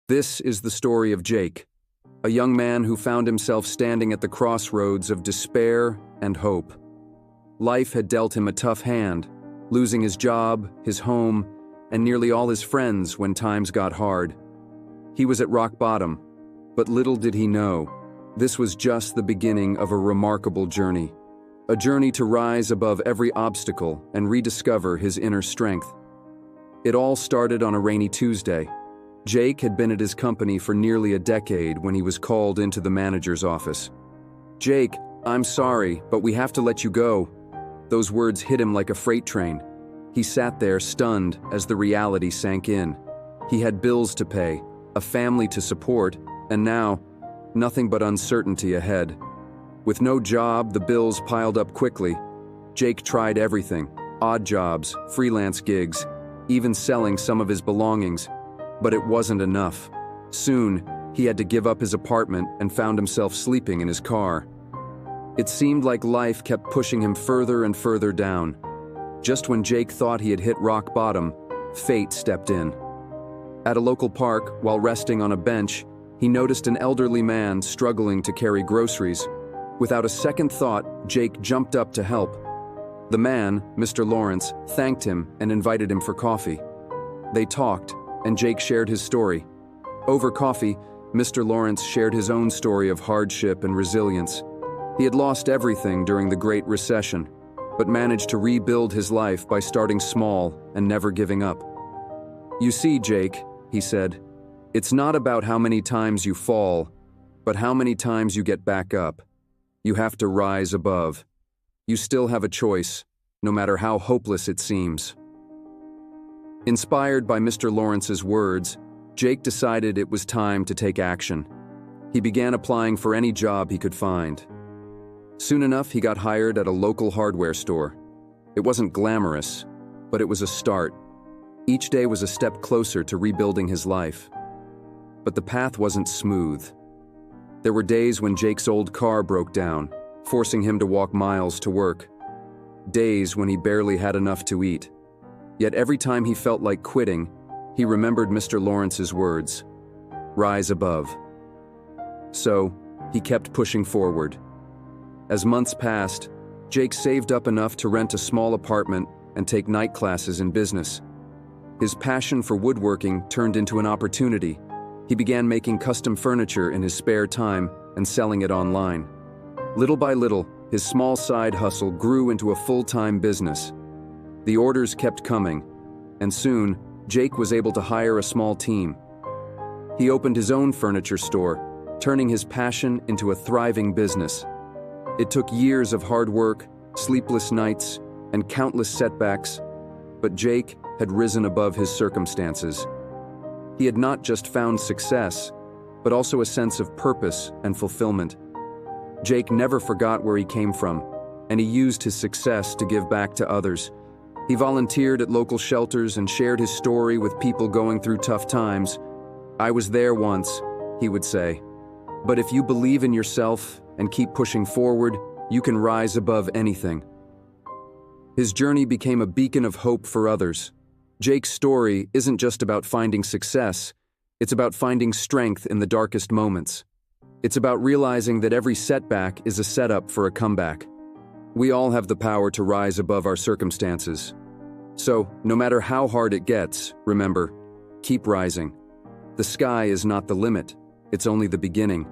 This is the story of Jake, a young man who found himself standing at the crossroads of despair and hope. Life had dealt him a tough hand, losing his job, his home, and nearly all his friends when times got hard. He was at rock bottom, but little did he know, this was just the beginning of a remarkable journey. A journey to rise above every obstacle and rediscover his inner strength. It all started on a rainy Tuesday. Jake had been at his company for nearly a decade when he was called into the manager's office. "Jake, I'm sorry, but we have to let you go." Those words hit him like a freight train. He sat there stunned as the reality sank in. He had bills to pay, a family to support, and now, nothing but uncertainty ahead. With no job, the bills piled up quickly. Jake tried everything: odd jobs, freelance gigs, even selling some of his belongings. But it wasn't enough. Soon, he had to give up his apartment and found himself sleeping in his car. It seemed like life kept pushing him further and further down. Just when Jake thought he had hit rock bottom, fate stepped in. At a local park, while resting on a bench, he noticed an elderly man struggling to carry groceries. Without a second thought, Jake jumped up to help. The man, Mr. Lawrence, thanked him and invited him for coffee. They talked, and Jake shared his story. Over coffee, Mr. Lawrence shared his own story of hardship and resilience. He had lost everything during the Great Recession, but managed to rebuild his life by starting small and never giving up. "You see, Jake," he said, "it's not about how many times you fall, but how many times you get back up. You have to rise above. You still have a choice, no matter how hopeless it seems." Inspired by Mr. Lawrence's words, Jake decided it was time to take action. He began applying for any job he could find. Soon enough, he got hired at a local hardware store. It wasn't glamorous, but it was a start. Each day was a step closer to rebuilding his life. But the path wasn't smooth. There were days when Jake's old car broke down, forcing him to walk miles to work. Days when he barely had enough to eat. Yet every time he felt like quitting, he remembered Mr. Lawrence's words: "Rise above." So, he kept pushing forward. As months passed, Jake saved up enough to rent a small apartment and take night classes in business. His passion for woodworking turned into an opportunity. He began making custom furniture in his spare time and selling it online. Little by little, his small side hustle grew into a full-time business. The orders kept coming, and soon, Jake was able to hire a small team. He opened his own furniture store, turning his passion into a thriving business. It took years of hard work, sleepless nights, and countless setbacks, but Jake had risen above his circumstances. He had not just found success, but also a sense of purpose and fulfillment. Jake never forgot where he came from, and he used his success to give back to others. He volunteered at local shelters and shared his story with people going through tough times. "I was there once," he would say. "But if you believe in yourself and keep pushing forward, you can rise above anything." His journey became a beacon of hope for others. Jake's story isn't just about finding success, it's about finding strength in the darkest moments. It's about realizing that every setback is a setup for a comeback. We all have the power to rise above our circumstances. So, no matter how hard it gets, remember, keep rising. The sky is not the limit, it's only the beginning.